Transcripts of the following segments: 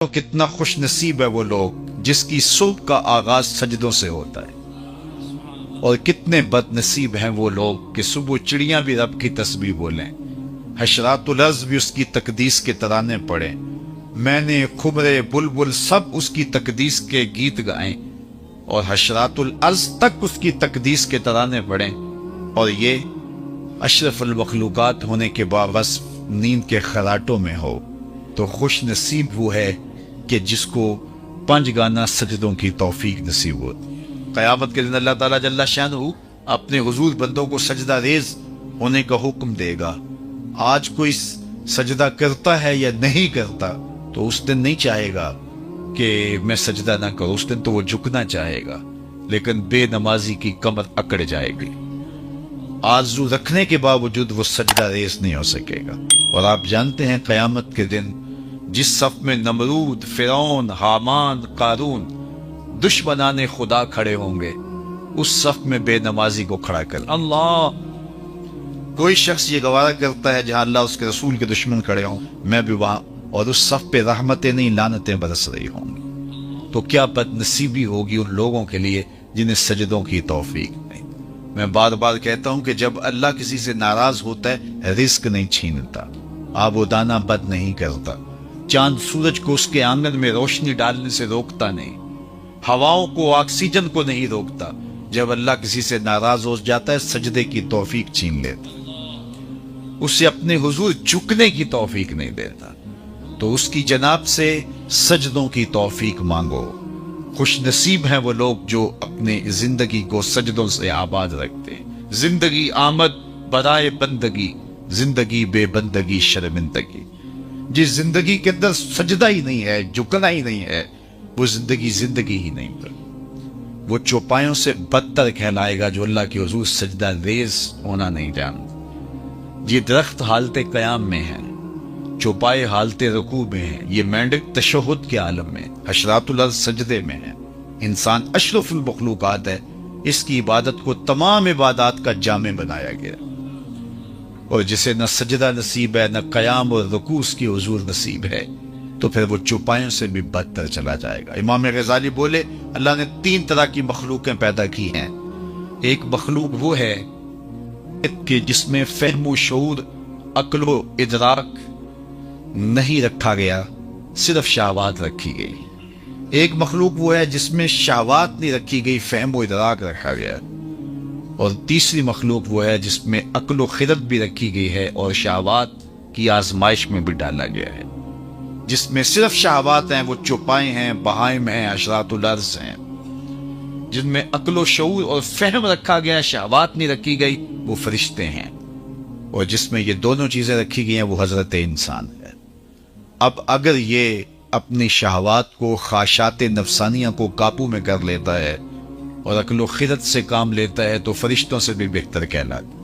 تو کتنا خوش نصیب ہے وہ لوگ جس کی صبح کا آغاز سجدوں سے ہوتا ہے، اور کتنے بد نصیب ہیں وہ لوگ کہ صبح چڑیاں بھی رب کی تسبیح بولیں، حشرات الارض بھی اس کی تقدیس کے ترانے پڑھیں، میں نے خبرے بلبل سب اس کی تقدیس کے گیت گائیں، اور حشرات الارض تک اس کی تقدیس کے ترانے پڑھیں، اور یہ اشرف المخلوقات ہونے کے باوصف نیند کے خراٹوں میں ہو تو خوش نصیب وہ ہے کہ جس کو پنج گانا سجدوں کی توفیق نصیب ہو۔ قیامت کے دن اللہ تعالیٰ جل شانہ اپنے حضور بندوں کو سجدہ ریز ہونے کا حکم دے گا۔ آج کوئی سجدہ کرتا ہے یا نہیں کرتا تو اس دن نہیں چاہے گا کہ میں سجدہ نہ کروں، اس دن تو وہ جھکنا چاہے گا، لیکن بے نمازی کی کمر اکڑ جائے گی، آرزو رکھنے کے باوجود وہ سجدہ ریز نہیں ہو سکے گا۔ اور آپ جانتے ہیں قیامت کے دن جس صف میں نمرود، فرعون، حامان، قارون دشمنان خدا کھڑے ہوں گے، اس صف میں بے نمازی کو کھڑا کر اللہ، کوئی شخص یہ گوارا کرتا ہے جہاں اللہ اس کے رسول کے دشمن کھڑے ہوں میں بھی وہاں، اور اس صف پہ رحمتیں نہیں لعنتیں برس رہی ہوں گی، تو کیا بد نصیبی ہوگی ان لوگوں کے لیے جنہیں سجدوں کی توفیق نہیں۔ میں بار بار کہتا ہوں کہ جب اللہ کسی سے ناراض ہوتا ہے رزق نہیں چھینتا، آب و دانہ بد نہیں کرتا، چاند سورج کو اس کے آنگن میں روشنی ڈالنے سے روکتا نہیں، ہواؤں کو آکسیجن کو نہیں روکتا، جب اللہ کسی سے ناراض ہو جاتا ہے سجدے کی توفیق چھین لیتا، اسے اپنے حضور جھکنے کی توفیق نہیں دیتا، تو اس کی جناب سے سجدوں کی توفیق مانگو۔ خوش نصیب ہیں وہ لوگ جو اپنے زندگی کو سجدوں سے آباد رکھتے ہیں۔ زندگی آمد برائے بندگی، زندگی بے بندگی شرمندگی۔ جس زندگی کے اندر سجدہ ہی نہیں ہے، جھکنا ہی نہیں ہے، وہ زندگی زندگی ہی نہیں ہے، وہ چوپایوں سے بدتر کہلائے گا جو اللہ کے حضور سجدہ ریز ہونا نہیں جانتا۔ یہ درخت حالت قیام میں ہے، چوپائے حالت رکوع میں ہیں، یہ مینڈک تشہد کے عالم میں، حشرات الارض سجدے میں ہے، انسان اشرف المخلوقات ہے، اس کی عبادت کو تمام عبادات کا جامع بنایا گیا، اور جسے نہ سجدہ نصیب ہے نہ قیام اور رکوع اس کی حضور نصیب ہے تو پھر وہ چوپایوں سے بھی بدتر چلا جائے گا۔ امام غزالی بولے اللہ نے 3 طرح کی مخلوقیں پیدا کی ہیں، ایک مخلوق وہ ہے کہ جس میں فہم و شعور، عقل و ادراک نہیں رکھا گیا، صرف شہوات رکھی گئی، ایک مخلوق وہ ہے جس میں شہوات نہیں رکھی گئی، فہم و ادراک رکھا گیا، اور تیسری مخلوق وہ ہے جس میں عقل و خرد بھی رکھی گئی ہے اور شہوات کی آزمائش میں بھی ڈالا گیا ہے۔ جس میں صرف شہوات ہیں وہ چوپائے ہیں، بہائم ہیں، حشرات الارض ہیں، جن میں عقل و شعور اور فہم رکھا گیا، شہوات نہیں رکھی گئی، وہ فرشتے ہیں، اور جس میں یہ دونوں چیزیں رکھی گئی ہیں وہ حضرت انسان ہے۔ اب اگر یہ اپنی شہوات کو، خواہشات نفسانیہ کو قابو میں کر لیتا ہے اور عقل و خرد سے کام لیتا ہے تو فرشتوں سے بھی بہتر کہلاتا ہے،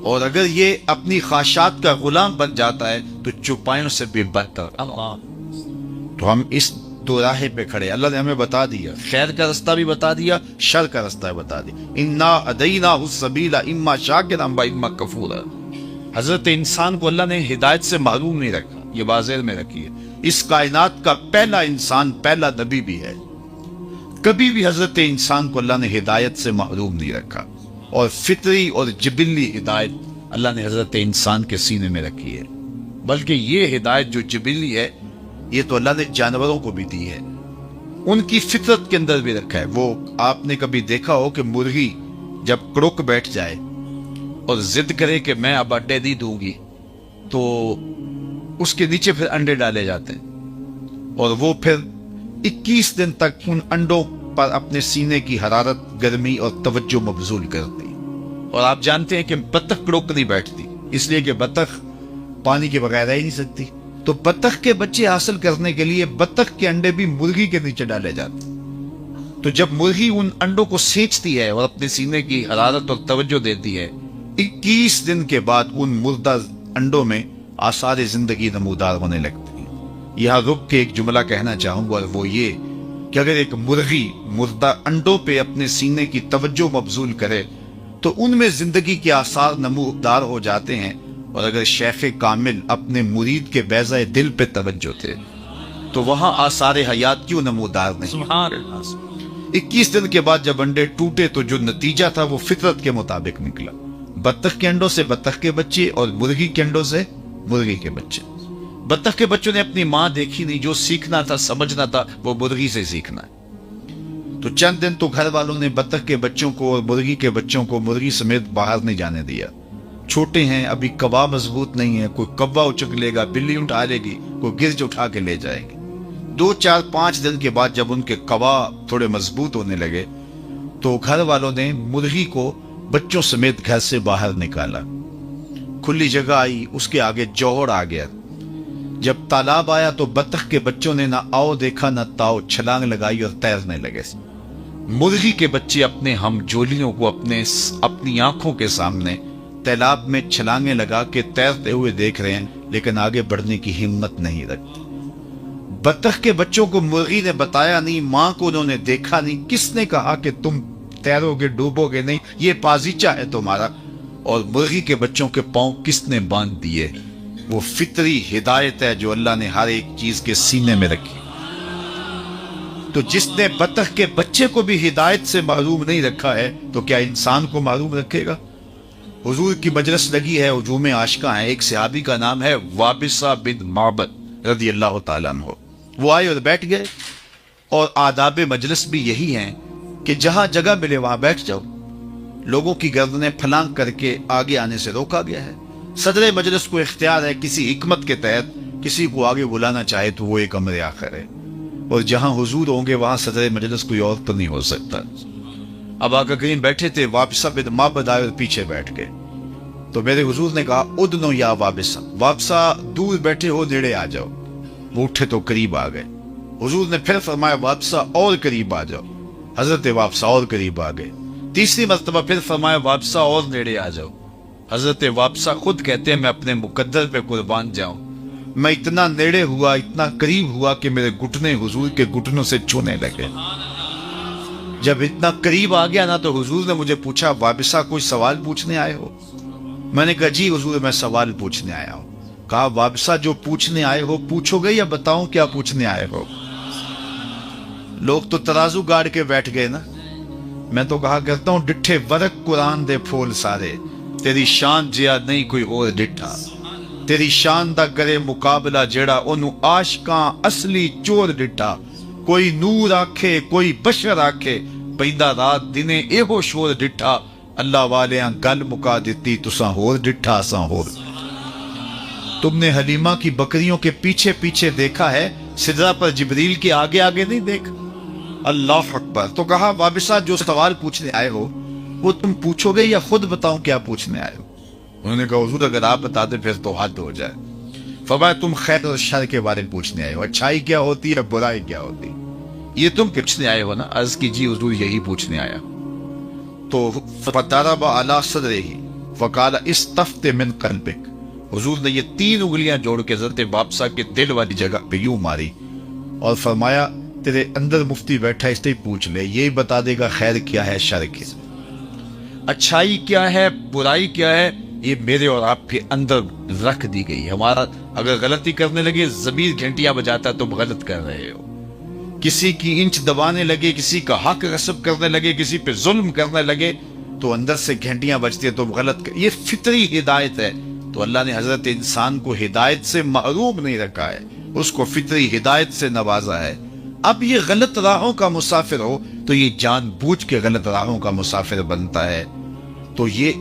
اور اگر یہ اپنی خواہشات کا غلام بن جاتا ہے تو چوپایوں سے بھی بدتر۔ تو ہم اس دو راہ پہ کھڑے، اللہ نے ہمیں بتا دیا، خیر کا رستہ بھی بتا دیا، شر کا رستہ بھی بتا دیا، انا ہدیناہ السبیل اما شاکرا و اما کفورا۔ حضرت انسان کو اللہ نے ہدایت سے محروم نہیں رکھا، یہ واضح میں رکھی ہے، اس کائنات کا پہلا انسان، پہلا نبی بھی ہے، کبھی بھی حضرت انسان کو اللہ نے ہدایت سے محروم نہیں رکھا، اور فطری اور جبلی ہدایت اللہ نے حضرت انسان کے سینے میں رکھی ہے، بلکہ یہ ہدایت جو جبلی ہے یہ تو اللہ نے جانوروں کو بھی دی ہے، ان کی فطرت کے اندر بھی رکھا ہے۔ وہ آپ نے کبھی دیکھا ہو کہ مرغی جب کڑک بیٹھ جائے اور ضد کرے کہ میں اب انڈے نہیں دوں گی تو اس کے نیچے پھر انڈے ڈالے جاتے ہیں، اور وہ پھر 21 دن تک ان انڈوں پر اپنے سینے کی حرارت، گرمی اور توجہ مبذول کرتی، اور آپ جانتے ہیں کہ بطخ کڑک نہیں بیٹھتی، اس لیے کہ بطخ پانی کے بغیر رہ ہی نہیں سکتی، تو بطخ کے بچے حاصل کرنے کے لیے بطخ کے انڈے بھی مرغی کے نیچے ڈالے جاتے، تو جب مرغی ان انڈوں کو سینچتی ہے اور اپنے سینے کی حرارت اور توجہ دیتی ہے، 21 دن کے بعد ان مردہ انڈوں میں آثار زندگی نمودار ہونے لگتی ہیں۔ یہاں رک کے ایک جملہ کہنا چاہوں گا، اور وہ یہ کہ اگر ایک مرغی مردہ انڈوں پہ اپنے سینے کی توجہ مبذول کرے تو ان میں زندگی کے آثار نمودار ہو جاتے ہیں، اور اگر شیخ کامل اپنے مرید کے بیضہ دل پہ توجہ تھے تو وہاں آثار حیات کیوں نمودار نہیں؟ سبحان اللہ۔ 21 دن کے بعد جب انڈے ٹوٹے تو جو نتیجہ تھا وہ فطرت کے مطابق نکلا، بطخ کے انڈوں سے بطخ کے بچے اور مرغی کے انڈوں سے مرغی کے بچے۔ بطخ کے بچوں نے اپنی ماں دیکھی نہیں، جو سیکھنا تھا سمجھنا تھا وہ مرغی سے سیکھنا ہے۔ تو چند دن تو گھر والوں نے بطخ کے بچوں کو اور مرغی کے بچوں کو مرغی سمیت باہر نہیں جانے دیا، چھوٹے ہیں ابھی، کبا مضبوط نہیں ہے، کوئی کبا اچک لے گا، بلی اٹھا لے گی، کوئی گرج اٹھا کے لے جائے گی۔ 2 4 5 دن کے بعد جب ان کے کبا تھوڑے مضبوط ہونے لگے تو گھر والوں نے مرغی کو بچوں سمیت گھر سے باہر نکالا، کھلی جگہ آئی، اس کے آگے جوہر آ گیا۔ جب تالاب آیا تو بطخ کے بچوں نے نہ آؤ دیکھا نہ تاؤ، چھلانگ لگائی اور تیرنے لگے۔ مرغی کے بچے اپنے ہم جولیوں کو اپنی آنکھوں کے سامنے تالاب میں چھلانگیں لگا کے تیرتے ہوئے دیکھ رہے ہیں، لیکن آگے بڑھنے کی ہمت نہیں رکھتے۔ بطخ کے بچوں کو مرغی نے بتایا نہیں، ماں کو انہوں نے دیکھا نہیں، کس نے کہا کہ تم تیرو گے ڈوبو گے نہیں، یہ بازیچہ ہے تمہارا؟ اور مرغی کے بچوں کے پاؤں کس نے باندھ دیے؟ وہ فطری ہدایت ہے جو اللہ نے ہر ایک چیز کے سینے میں رکھی۔ تو جس نے بطخ کے بچے کو بھی ہدایت سے محروم نہیں رکھا ہے تو کیا انسان کو محروم رکھے گا؟ حضور کی مجلس لگی ہے، ہجوم عاشقاں ہیں، ایک صحابی کا نام ہے وابصہ بن معبد رضی اللہ تعالیٰ عنہ۔ وہ آئے اور بیٹھ گئے، اور آداب مجلس بھی یہی ہیں کہ جہاں جگہ ملے وہاں بیٹھ جاؤ۔ لوگوں کی گردنیں پھلانگ کر کے آگے آنے سے روکا گیا ہے۔ صدر مجلس کو اختیار ہے کسی حکمت کے تحت کسی کو آگے بلانا چاہے تو وہ ایک امر آخر ہے، اور جہاں حضور ہوں گے وہاں صدر مجلس کوئی اور تو نہیں ہو سکتا۔ اب آقا کریم بیٹھے تھے، وابصہ بن معبد آئے اور پیچھے بیٹھ گئے۔ تو میرے حضور نے کہا ادنو یا وابصہ، وابصہ دور بیٹھے ہو، نیڑے آ جاؤ۔ وہ اٹھے تو قریب آ گئے۔ حضور نے پھر فرمایا وابصہ اور قریب آ جاؤ۔ حضرت وابصہ اور قریب آ گئے۔ تیسری مرتبہ پھر فرمایا وابصہ اور نیڑے آ جاؤ۔ حضرت وابصہ خود کہتے ہیں میں اپنے مقدر پہ قربان جاؤں، میں اتنا نیڑے ہوا، اتنا قریب ہوا کہ میرے گھٹنے حضور کے گھٹنوں سے چھونے لگے۔ جب اتنا قریب آ گیا نا تو حضور نے مجھے پوچھا وابصہ کوئی سوال پوچھنے آئے ہو؟ میں نے کہا جی حضور میں سوال پوچھنے آیا ہوں۔ کہا وابصہ جو پوچھنے آئے ہو پوچھو گے یا بتاؤں کیا پوچھنے آئے ہو؟ لوگ تو ترازو گاڑ کے بیٹھ گئے نا۔ میں تو کہا کرتا ہوں ڈٹھے ورق قرآن دے پھول سارے، تیری شان جیا نہیں کوئی اور ڈٹھا، تیری شان دا کرے مقابلہ جیڑا انہوں عاشقاں اصلی چور ڈٹھا، کوئی نور آکھے کوئی بشر آکھے، پیدا رات دنے ایہو شور ڈٹھا، اللہ والیاں گل مکا دیتی تساں ہور ڈٹھا اساں ہور۔ تم نے حلیمہ کی بکریوں کے پیچھے پیچھے دیکھا ہے، سدرہ پر جبریل کے آگے آگے نہیں دیکھا۔ اللہ اکبر۔ تو کہا وابصہ جو سوال پوچھنے آئے ہو وہ تم پوچھو گے یا خود بتاؤں کیا پوچھنے آئے ہو؟ انہوں نے کہا حضور اگر آپ بتا دیں پھر تو حد ہو جائے۔ فرمایا تم خیر اور شر کے بارے میں پوچھنے آئے ہو، اچھائی کیا ہوتی ہے برائی کیا ہوتی، یہ تم پوچھنے آئے ہو نا؟ عرض کی جی حضور یہی پوچھنے آیا۔ تو فضرب علی صدرہ فقال استفت من قلبک، حضور نے یہ 3 انگلیاں جوڑ کے حضرت وابصہ کے دل والی جگہ پہ یوں ماری اور فرمایا تیرے اندر مفتی بیٹھا اس سے پوچھ لے، یہی بتا دے گا خیر کیا ہے شر کیا، اچھائی کیا ہے برائی کیا ہے، یہ میرے اور آپ کے اندر رکھ دی گئی۔ ہمارا اگر غلطی کرنے لگے ضمیر گھنٹیاں بجاتا تم غلط کر رہے ہو، کسی کی انچ دبانے لگے، کسی کا حق غصب کرنے لگے، کسی پہ ظلم کرنے لگے تو اندر سے گھنٹیاں بجتی ہیں تم غلط یہ فطری ہدایت ہے۔ تو اللہ نے حضرت انسان کو ہدایت سے محروم نہیں رکھا ہے، اس کو فطری ہدایت سے نوازا ہے۔ اب یہ غلط راہوں کا مسافر ہو تو یہ جان بوجھ کے غلط راہوں کا مسافر بنتا ہے۔ تو یہ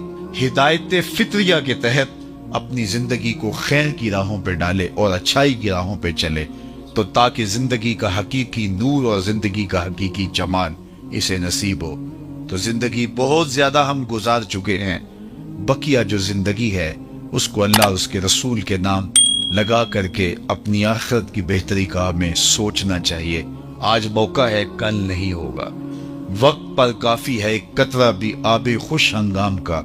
ہدایت فطریہ کے تحت اپنی زندگی کو خیر کی راہوں پہ ڈالے اور اچھائی کی راہوں پہ چلے، تو تاکہ زندگی کا حقیقی نور اور زندگی کا حقیقی جمال اسے نصیب ہو۔ تو زندگی بہت زیادہ ہم گزار چکے ہیں، بقیہ جو زندگی ہے اس کو اللہ اور اس کے رسول کے نام لگا کر کے اپنی آخرت کی بہتری کا ہمیں سوچنا چاہیے۔ آج موقع ہے کل نہیں ہوگا، وقت پر کافی ہے ایک قطرہ بھی آب خوش ہنگام کا،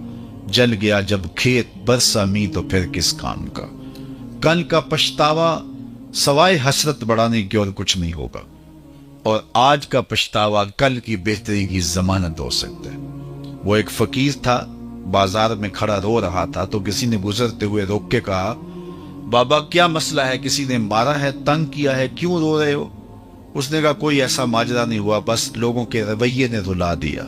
جل گیا جب کھیت برسا می تو پھر کس کام کا۔ کل کا پچھتاوا سوائے حسرت بڑھانے کی اور کچھ نہیں ہوگا، اور آج کا پچھتاوا کل کی بہتری کی ضمانت ہو سکتا ہے۔ وہ ایک فقیر تھا، بازار میں کھڑا رو رہا تھا، تو کسی نے گزرتے ہوئے روک کے کہا بابا کیا مسئلہ ہے، کسی نے مارا ہے، تنگ کیا ہے، کیوں رو رہے ہو؟ اس نے کہا کوئی ایسا ماجرا نہیں ہوا، بس لوگوں کے رویے نے رلا دیا۔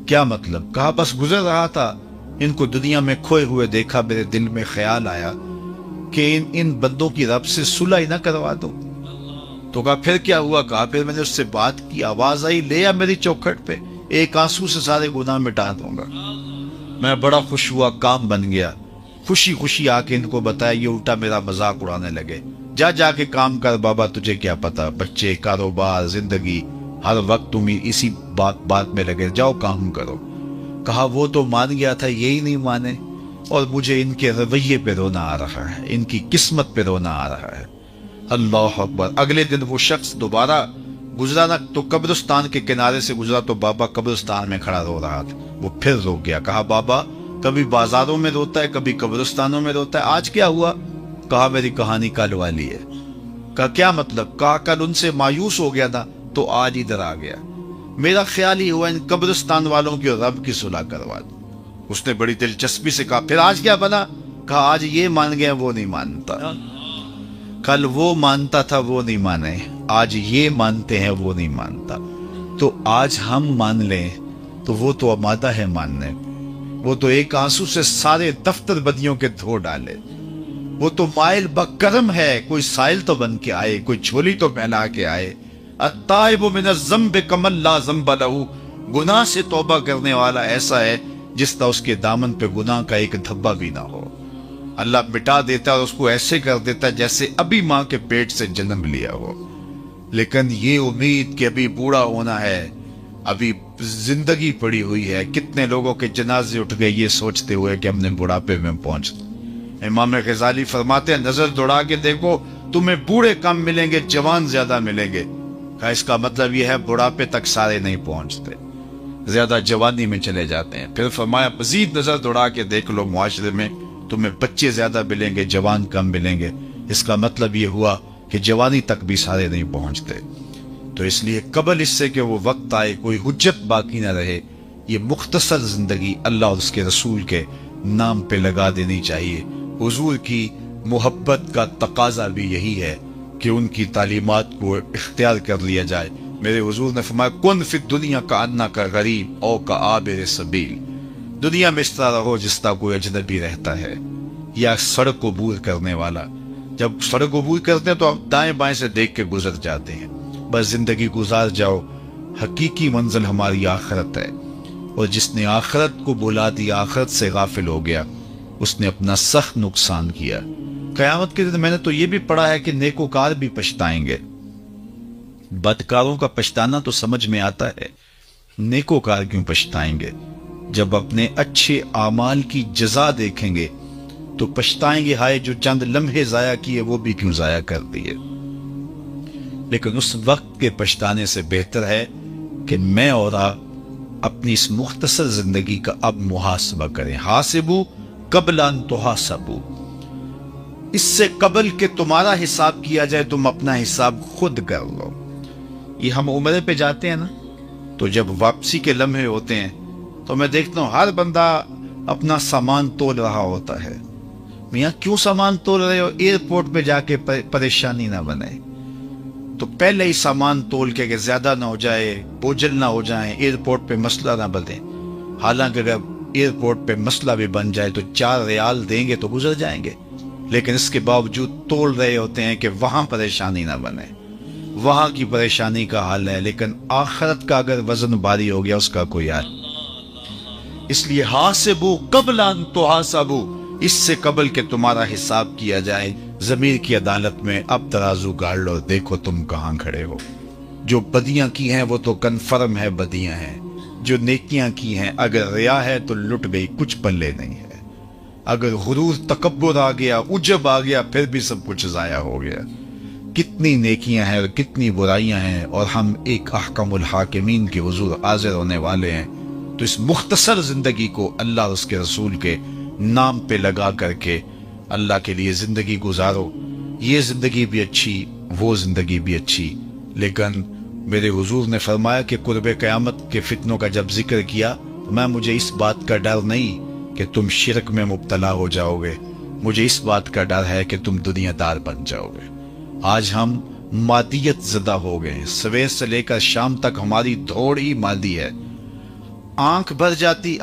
کیا مطلب؟ کہا بس گزر رہا تھا، ان کو دنیا میں کھوئے ہوئے دیکھا، میرے دل میں خیال آیا کہ ان بندوں کی رب سے صلح ہی نہ کروا دو۔ تو کہا پھر کیا ہوا؟ کہا پھر میں نے اس سے بات کی، آواز آئی لے آ میری چوکھٹ پہ، ایک آنسو سے سارے گناہ مٹا دوں گا۔ میں بڑا خوش ہوا، کام بن گیا۔ خوشی خوشی آ کے ان کو بتایا، یہ الٹا میرا مذاق اڑانے لگے۔ جا کے کام کر بابا، تجھے کیا پتا، بچے، کاروبار، زندگی، ہر وقت تم اسی بات میں لگے، جاؤ کام کرو۔ کہا وہ تو مان گیا تھا، یہی نہیں مانے، اور مجھے ان کے رویے پہ رونا آ رہا ہے، ان کی قسمت پہ رونا آ رہا ہے۔ اللہ اکبر۔ اگلے دن وہ شخص دوبارہ گزرا نہ تو قبرستان کے کنارے سے گزرا تو بابا قبرستان میں کھڑا رو رہا تھا۔ وہ پھر رو گیا۔ کہا بابا کبھی بازاروں میں روتا ہے، کبھی قبرستانوں میں روتا ہے، آج کیا ہوا؟ کہا میری کہانی کل والی ہے۔ کہا کیا مطلب؟ کہا کل ان سے مایوس ہو گیا تھا تو آج ادھر آ گیا، میرا خیال ہی ہوا ان قبرستان والوں کی رب کی صلح کروا دوں۔ اس نے بڑی دلچسپی سے کہا پھر آج کیا بنا؟ کہا آج یہ مان گیا، وہ نہیں مانتا۔ کل وہ مانتا تھا، وہ نہیں مانے، آج یہ مانتے ہیں، وہ نہیں مانتا۔ تو آج ہم مان لیں تو وہ تو آمادہ ہے ماننے، وہ تو ایک آنسو سے سارے دفتر بدیوں کے دھو ڈالے، وہ تو مائل بکرم ہے، کوئی سائل تو بن کے آئے، کوئی جھولی تو پہنا کے آئے۔ التائب من الذنب کمن لا ذنب لہ، گناہ سے توبہ کرنے والا ایسا ہے جس طرح اس کے دامن پہ گناہ کا ایک دھبا بھی نہ ہو۔ اللہ مٹا دیتا ہے اور اس کو ایسے کر دیتا ہے جیسے ابھی ماں کے پیٹ سے جنم لیا ہو۔ لیکن یہ امید کہ ابھی بوڑھا ہونا ہے، ابھی زندگی پڑی ہوئی ہے، کتنے لوگوں کے جنازے اٹھ گئے یہ سوچتے ہوئے کہ ہم نے بڑھاپے میں پہنچ۔ امام غزالی فرماتے ہیں نظر دوڑا کے دیکھو، تمہیں بوڑھے کم ملیں گے، جوان زیادہ ملیں گے۔ اس کا مطلب یہ ہے بڑھاپے تک سارے نہیں پہنچتے، زیادہ جوانی میں چلے جاتے ہیں۔ پھر فرمایا مزید نظر دوڑا کے دیکھ لو، معاشرے میں تمہیں بچے زیادہ ملیں گے، جوان کم ملیں گے۔ اس کا مطلب یہ ہوا کہ جوانی تک بھی سارے نہیں پہنچتے۔ تو اس لیے قبل اس سے کہ وہ وقت آئے کوئی حجت باقی نہ رہے، یہ مختصر زندگی اللہ اور اس کے رسول کے نام پہ لگا دینی چاہیے۔ حضور کی محبت کا تقاضا بھی یہی ہے کہ ان کی تعلیمات کو اختیار کر لیا جائے۔ میرے حضور نے فرمایا کن فی الدنیا کأنک غریب او کعابر سبیل، دنیا میں اس طرح رہو جس طرح کوئی اجنبی رہتا ہے یا سڑک عبور کرنے والا۔ جب سڑک عبور کرتے ہیں تو آپ دائیں بائیں سے دیکھ کے گزر جاتے ہیں، بس زندگی گزار جاؤ۔ حقیقی منزل ہماری آخرت ہے، اور جس نے آخرت کو بلا دی، آخرت سے غافل ہو گیا، اس نے اپنا سخت نقصان کیا۔ قیامت کے دن میں نے تو یہ بھی پڑھا ہے کہ نیکوکار بھی پچھتائیں گے۔ بدکاروں کا پچھتانا تو سمجھ میں آتا ہے، نیکوکار کیوں پچھتائیں گے؟ جب اپنے اچھے اعمال کی جزا دیکھیں گے تو پچھتائیں گے، ہائے جو چند لمحے ضائع کیے وہ بھی کیوں ضائع کر دیے۔ لیکن اس وقت کے پچھتانے سے بہتر ہے کہ میں اور آپ اپنی اس مختصر زندگی کا اب محاسبہ کریں۔ حاسبو قبل ان تحاسبو، اس سے قبل کہ تمہارا حساب کیا جائے تم اپنا حساب خود کر لو۔ یہ ہم عمرے پہ جاتے ہیں نا، تو جب واپسی کے لمحے ہوتے ہیں تو میں دیکھتا ہوں ہر بندہ اپنا سامان تول رہا ہوتا ہے۔ میاں کیوں سامان تول رہے ہو؟ ایئرپورٹ پہ جا کے پریشانی نہ بنے، تو پہلے ہی سامان تول کے کہ زیادہ نہ ہو جائے، بوجھل نہ ہو جائیں، ایئرپورٹ پہ مسئلہ نہ بنے۔ حالانکہ اگر ایئرپورٹ پہ مسئلہ بھی بن جائے تو 4 ریال دیں گے تو گزر جائیں گے، لیکن اس کے باوجود تول رہے ہوتے ہیں کہ وہاں پریشانی نہ بنے، وہاں کی پریشانی کا حل ہے۔ لیکن آخرت کا اگر وزن بھاری ہو گیا اس کا کوئی حل۔ اس لیے حاسبو قبل ان تحاسبو، اس سے قبل کہ تمہارا حساب کیا جائے، ضمیر کی عدالت میں اب ترازو گاڑ لو، دیکھو تم کہاں کھڑے ہو۔ جو بدیاں کی ہیں وہ تو کنفرم ہے بدیاں ہیں، جو نیکیاں کی ہیں اگر ریا ہے تو لٹ گئی، کچھ پلے نہیں ہے۔ اگر غرور تکبر آ گیا، عجب آ گیا، پھر بھی سب کچھ ضائع ہو گیا۔ کتنی نیکیاں ہیں اور کتنی برائیاں ہیں، اور ہم ایک احکم الحاکمین کے حضور حاضر ہونے والے ہیں۔ تو اس مختصر زندگی کو اللہ اور اس کے رسول کے نام پہ لگا کر کے اللہ کے لیے زندگی گزارو۔ یہ زندگی بھی اچھی، وہ زندگی بھی اچھی، لیکن میرے حضور نے فرمایا کہ قرب قیامت کے فتنوں کا جب ذکر کیا، مجھے اس بات کا ڈر نہیں کہ تم شرک میں مبتلا ہو جاؤ گے، مجھے اس بات کا ڈر ہے کہ تم دنیا دار بن جاؤ گے۔ آج ہم مادیت زدہ ہو گئے، سویر سے لے کر شام تک ہماری دوڑ ہی مادی ہے۔ آنکھ بھر جاتی،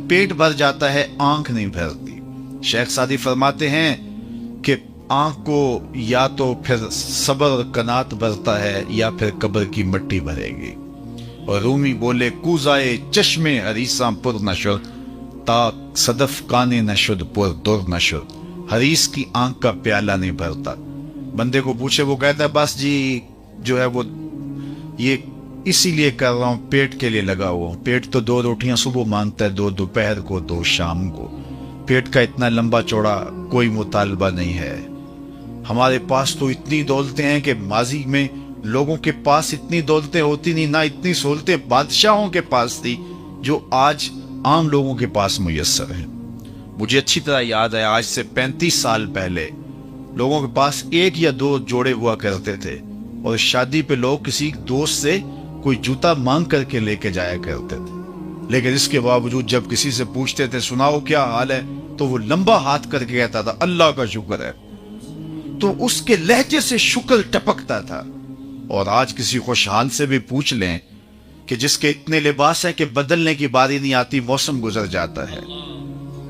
پیٹ بھر جاتا ہے، آنکھ نہیں بھرتی۔ شیخ سعدی فرماتے ہیں کہ آنکھ کو یا تو پھر صبر کنات بھرتا ہے یا پھر قبر کی مٹی بھرے گی۔ اور رومی بولے کوزائے چشمے حریصاں پر نشر، تا صدف کانے نشد پر در نشر۔ حریص کی آنکھ کا پیالہ نہیں بھرتا۔ بندے کو پوچھے، وہ کہتا ہے بس جی جو ہے وہ یہ اسی لیے کر رہا ہوں، پیٹ کے لیے لگا ہوا ہوں۔ پیٹ تو 2 روٹیاں صبح مانگتا ہے، 2 دوپہر کو، 2 شام کو۔ پیٹ کا اتنا لمبا چوڑا کوئی مطالبہ نہیں ہے۔ ہمارے پاس تو اتنی دولتیں ہیں کہ ماضی میں لوگوں کے پاس اتنی دولتیں ہوتی نہیں، نہ اتنی سہولتیں بادشاہوں کے پاس تھی جو آج عام لوگوں کے پاس میسر ہیں۔ مجھے اچھی طرح یاد ہے، آج سے 35 سال پہلے لوگوں کے پاس 1 یا 2 جوڑے ہوا کرتے تھے، اور شادی پہ لوگ کسی دوست سے کوئی جوتا مانگ کر کے لے کے جایا کرتے تھے۔ لیکن اس کے باوجود جب کسی سے پوچھتے تھے سناؤ کیا حال ہے، تو وہ لمبا ہاتھ کر کے کہتا تھا اللہ کا شکر ہے۔ تو اس کے لہجے سے شکر ٹپکتا تھا۔ اور آج کسی خوشحال سے بھی پوچھ لیں کہ جس کے اتنے لباس ہیں کہ بدلنے کی باری نہیں آتی، موسم گزر جاتا ہے،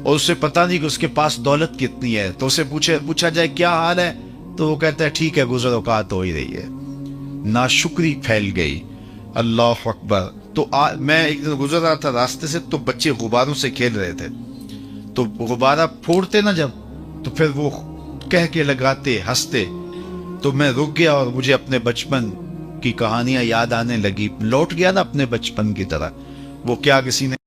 اور اسے پتہ نہیں کہ اس کے پاس دولت کتنی ہے، تو اسے پوچھا جائے کیا حال ہے، تو وہ کہتا ہے ٹھیک ہے، گزر اوقات ہو ہی رہی ہے۔ ناشکری پھیل گئی۔ اللہ اکبر۔ تو میں ایک دن گزر رہا تھا راستے سے، تو بچے غباروں سے کھیل رہے تھے، تو غبارہ پھوڑتے نا جب، تو پھر وہ کہہ کے لگاتے، ہنستے، تو میں رک گیا اور مجھے اپنے بچپن کی کہانیاں یاد آنے لگی، لوٹ گیا نا اپنے بچپن کی طرح۔ وہ کیا کسی نے